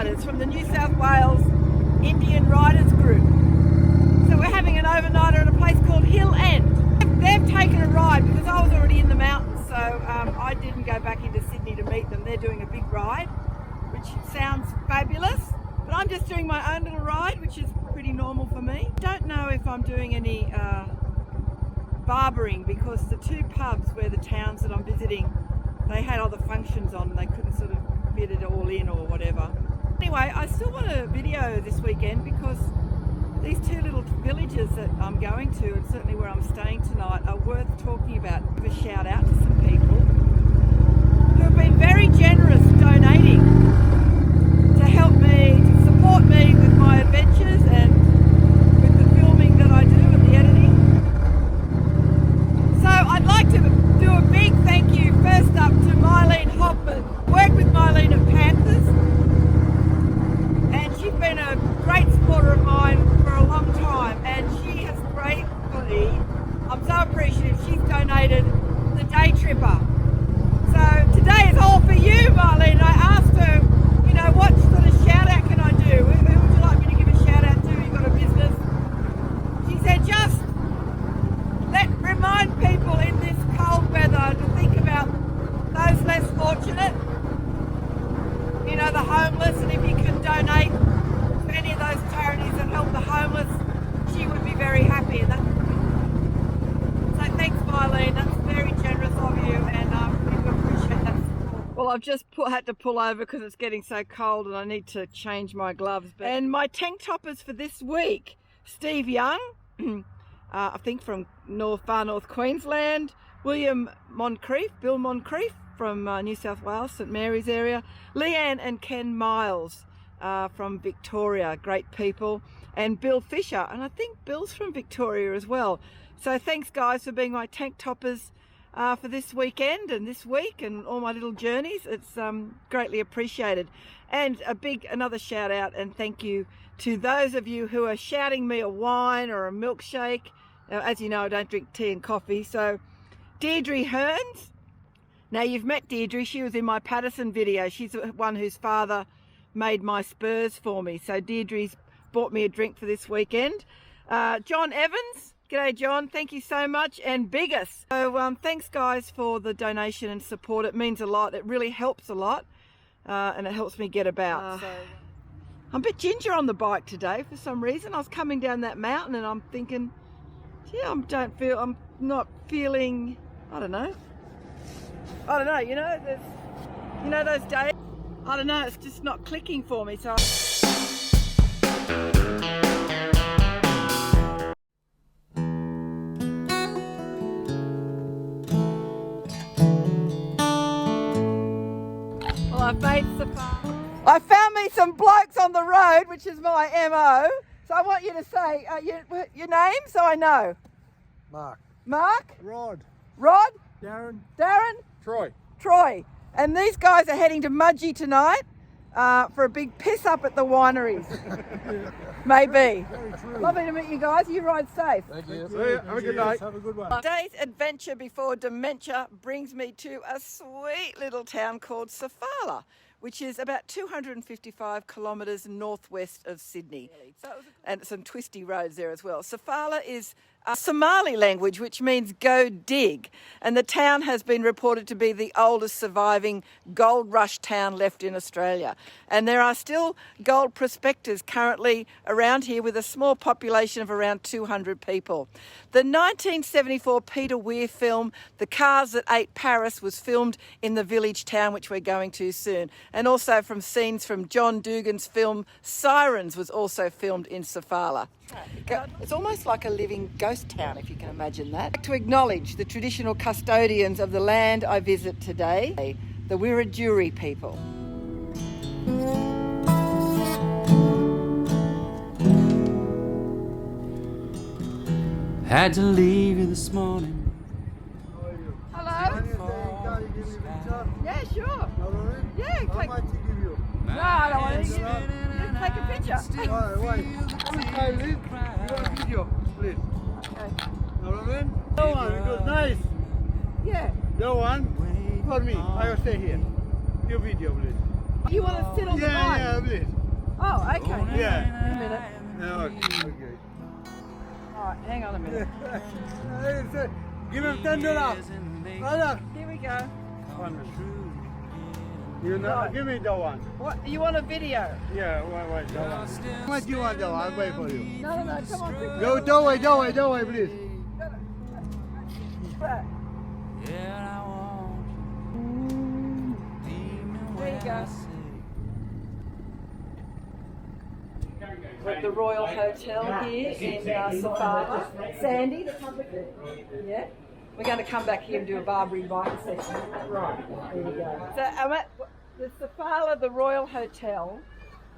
overnighters from the New South Wales Indian Riders Group. So we're having an overnighter at a place called Hill End. They've taken a ride because I was already in the mountains, so I didn't go back into Sydney to meet them. They're doing a big ride, which sounds fabulous, but I'm just doing my own little ride, which is pretty normal for me. Don't know if I'm doing any barbering because the two pubs where the towns that I'm visiting, they had other functions on and they couldn't sort of fit it all in or whatever. Anyway, I still want to video this weekend because these two little villages that I'm going to, and certainly where I'm staying tonight, are worth talking about. Give a shout out to some people who have been very generous donating to help me, to support me with my adventures and with the filming that I do and the editing. So I'd like to do a big thank you first up to Mylene Hoffman. Worked with Mylene at Panthers, and she's been a great supporter of mine for a long time, and she has gratefully, I'm so appreciative, she's donated the day tripper. So today is all for you, Marlene. I asked her, you know, what sort of shout out can I do? Who would you like me to give a shout out to? You've got a business. She said just remind people in this cold weather to think about those less fortunate, you know, the homeless, and if you can donate to any of those charities that help the homeless, she would be very happy. And so thanks, Mylene, that's very generous of you, and I really appreciate that support. Well, I've just had to pull over because it's getting so cold and I need to change my gloves. And my tank toppers for this week, Steve Young, I think from far north Queensland, Bill Moncrief from New South Wales, St Mary's area, Leanne and Ken Miles from Victoria, great people, and Bill Fisher, and I think Bill's from Victoria as well. So thanks guys for being my tank toppers for this weekend and this week and all my little journeys. It's greatly appreciated. And another shout out and thank you to those of you who are shouting me a wine or a milkshake. As you know, I don't drink tea and coffee. So Deirdre Hearns, now you've met Deirdre, she was in my Patterson video. She's the one whose father made my spurs for me. So Deirdre's bought me a drink for this weekend. John Evans, g'day John, thank you so much. And Biggest. So thanks guys for the donation and support. It means a lot, it really helps a lot. And it helps me get about. I'm a bit ginger on the bike today for some reason. I was coming down that mountain and I'm thinking, yeah, I'm not feeling, I don't know, you know, those days, I don't know, it's just not clicking for me, so. Well, I've made Sofala. I found me some blokes on the road, which is my MO. So I want you to say your name so I know. Mark. Mark? Rod. Rod? Darren. Darren? Troy. Troy. And these guys are heading to Mudgee tonight for a big piss up at the wineries. Maybe. Very true. Lovely to meet you guys. You ride safe. Thank you. See you. Have a good night. Have a good one. Today's adventure before dementia brings me to a sweet little town called Sofala, which is about 255 kilometres northwest of Sydney. And some twisty roads there as well. Sofala is a Somali language, which means go dig. And the town has been reported to be the oldest surviving gold rush town left in Australia. And there are still gold prospectors currently around here with a small population of around 200 people. The 1974 Peter Weir film, The Cars That Ate Paris, was filmed in the village town, which we're going to soon. And also from scenes from John Dugan's film Sirens was also filmed in Sofala. It's almost like a living ghost town, if you can imagine that. I'd like to acknowledge the traditional custodians of the land I visit today, the Wiradjuri people. Had to leave you this morning. Hello? Yeah, sure. Yeah, How much to give you? no, I don't want to give you. Just take a picture. Alright, wait. I live. You want a video, please? Okay. Know what I mean? That one, it was nice. Yeah. That one, for me. I will stay here. Your video, please. You want to sit on the bike? Yeah, please. Oh, okay. Yeah. In a minute. Okay. Alright, hang on a minute. Give him $10. Brother. Here we go. You know, give me the one. What? You want a video? Yeah, wait, the one. How much you want the one? I'll wait for you. No, come on, quick. Go, don't wait, please. There you go. We're at the Royal Hotel here in Sofala. Sandy, the company. Yeah. We're going to come back here and do a Barbering bike session. Right. There you go. So I'm at the Sofala, the Royal Hotel,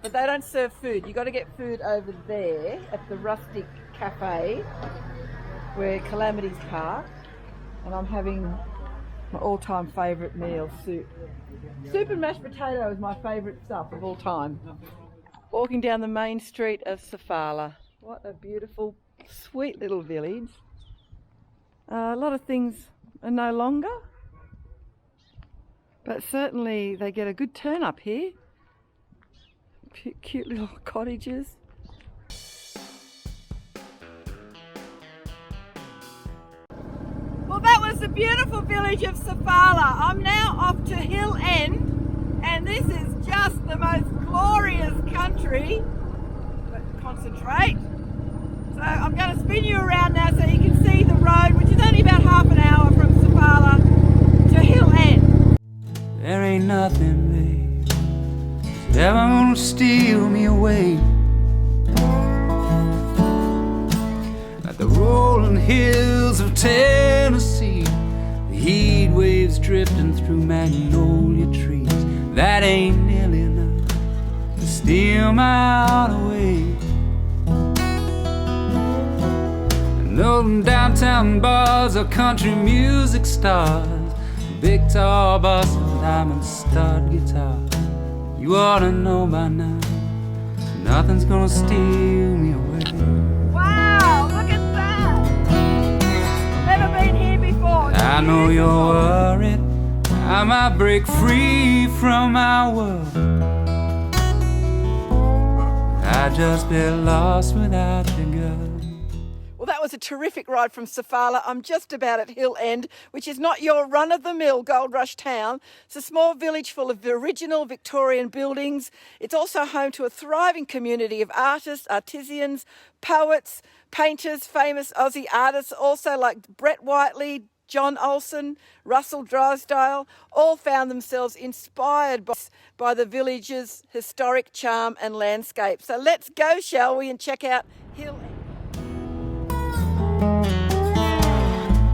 but they don't serve food. You've got to get food over there at the Rustic Cafe where Calamity's parked. And I'm having my all-time favourite meal, soup. Soup and mashed potato is my favourite stuff of all time. Walking down the main street of Sofala. What a beautiful, sweet little village. A lot of things are no longer, but certainly they get a good turn up here. Cute little cottages. Well, that was the beautiful village of Sofala. I'm now off to Hill End, and this is just the most glorious country. But concentrate. So I'm going to spin you around now so you can see the road, which is only about half an hour from Sofala to Hill End. There ain't nothing, babe, that's ever gonna steal me away. Like the rolling hills of Tennessee, the heat waves drifting through magnolia trees. That ain't nearly enough to steal my heart away. No downtown bars or country music stars, big tall boss and diamond stud guitar. You ought to know by now, nothing's gonna steal me away. Wow, look at that! Never been here before. I know you're worried, I might break free from my world. I'd just be lost without you, girl. Well, that was a terrific ride from Sofala. I'm just about at Hill End, which is not your run-of-the-mill gold rush town. It's a small village full of original Victorian buildings. It's also home to a thriving community of artists, artisans, poets, painters, famous Aussie artists, also like Brett Whiteley, John Olsen, Russell Drysdale, all found themselves inspired by the village's historic charm and landscape. So let's go, shall we, and check out Hill End.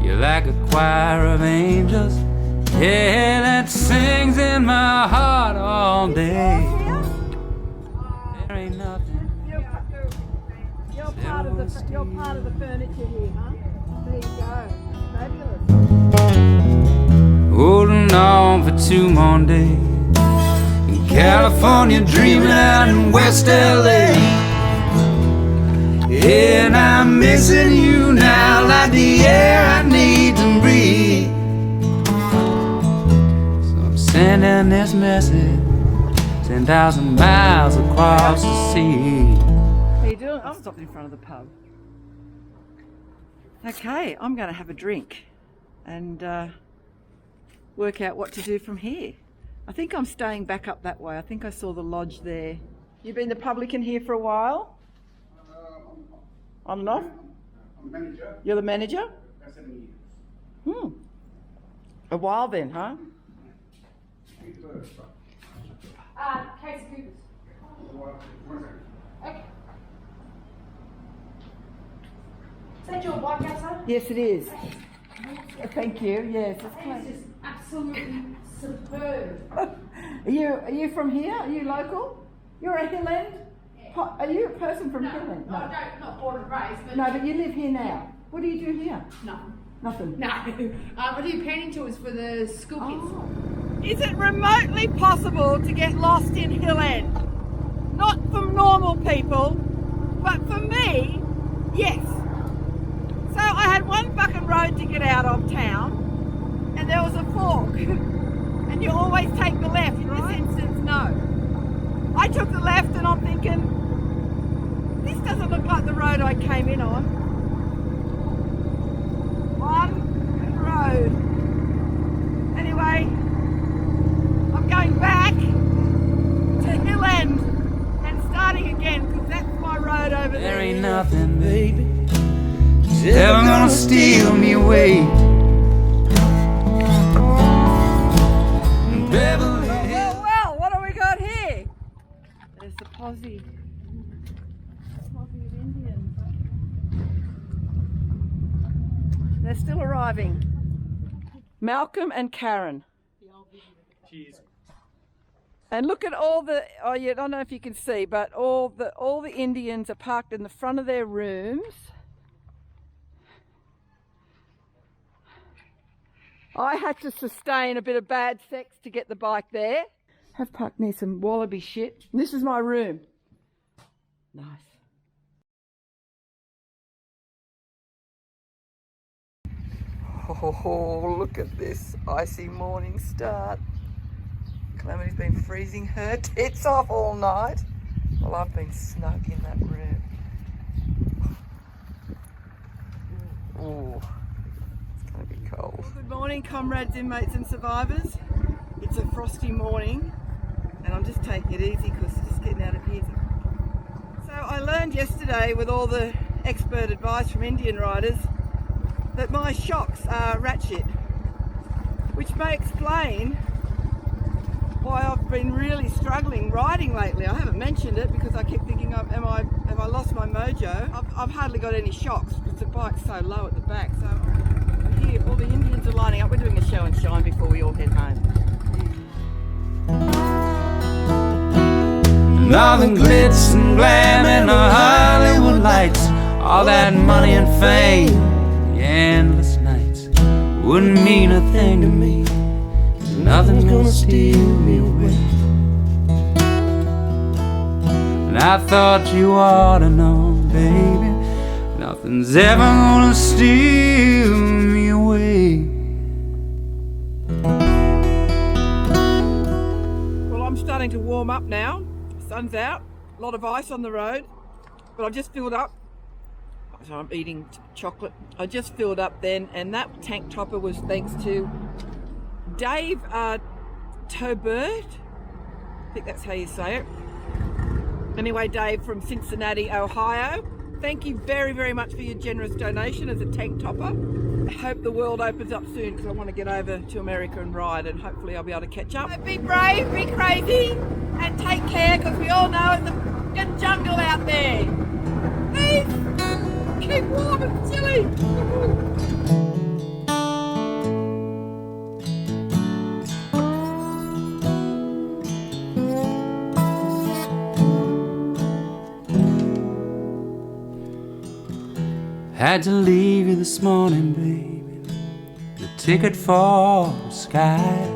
You're like a choir of angels, yeah, that sings in my heart all day. There ain't nothing. You're part of the furniture here, huh? There you go. Fabulous. Holding on for 2 more days in California, dreaming out in West LA. And I'm missing you now like the air I need to breathe. So I'm sending this message 10,000 miles across the sea. How you doing? I'm stopped in front of the pub. Okay, I'm going to have a drink and work out what to do from here. I think I'm staying back up that way. I think I saw the lodge there. You've been the publican here for a while? On and off? I'm the manager. You're the manager? 7 years. A while then, huh? Case of Coopers. Okay. Is that your bike outside? Yes, it is. Thank you. Yes, it's This close. is absolutely superb. Are you from here? Are you local? You're a Hill End? Are you a person from Hill End? No, not born and raised, but... No, but you live here now. What do you do here? Nothing. Nothing. No. I do painting tours for the school kids. Is it remotely possible to get lost in Hill End? Not for normal people, but for me, yes. So I had one fucking road to get out of town, and there was a fork. And you always take the left. In this instance, no. I took the left and I'm thinking, this doesn't look like the road I came in on. One road. Anyway, I'm going back to Hill End and starting again because that's my road over there. There ain't nothing, baby, that's ever gonna steal me away. Well, what have we got here? There's the posse. Posse of Indians. They're still arriving. Malcolm and Karen. Cheers. And look at all the, oh yeah, I don't know if you can see, but all the Indians are parked in the front of their rooms. I had to sustain a bit of bad sex to get the bike there. Have parked near some wallaby shit. And this is my room. Nice. Oh, look at this icy morning start. Calamity's been freezing her tits off all night. Well, I've been snug in that room. Oh, it's going to be cold. Well, good morning, comrades, inmates and survivors. It's a frosty morning and I'm just taking it easy because it's just getting out of here. So I learned yesterday with all the expert advice from Indian riders that my shocks are ratchet, which may explain why I've been really struggling riding lately. I haven't mentioned it because I kept thinking, have I lost my mojo? I've hardly got any shocks because the bike's so low at the back. So here, all the Indians are lining up. We're doing a show and shine before we all head home. Nothing glitz and glam in the Hollywood lights. All that money and fame, the endless nights, wouldn't mean a thing to me. Nothing's gonna steal me away. And I thought you ought to know, baby, nothing's ever gonna steal me away. Well, I'm starting to warm up now. Sun's out, a lot of ice on the road, but I've just filled up. So I'm eating chocolate. I just filled up then, and that tank topper was thanks to Dave Tobert. I think that's how you say it. Anyway, Dave from Cincinnati, Ohio. Thank you very, very much for your generous donation as a tank topper. I hope the world opens up soon because I want to get over to America and ride, and hopefully I'll be able to catch up. So be brave, be crazy, and take care because we all know it's a fucking jungle out there. Please keep warm and chilly. Had to leave you this morning, baby, the ticket for the sky.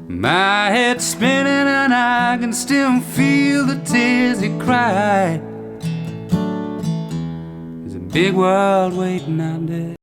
My head's spinning and I can still feel the tears you cried. There's a big world waiting out there.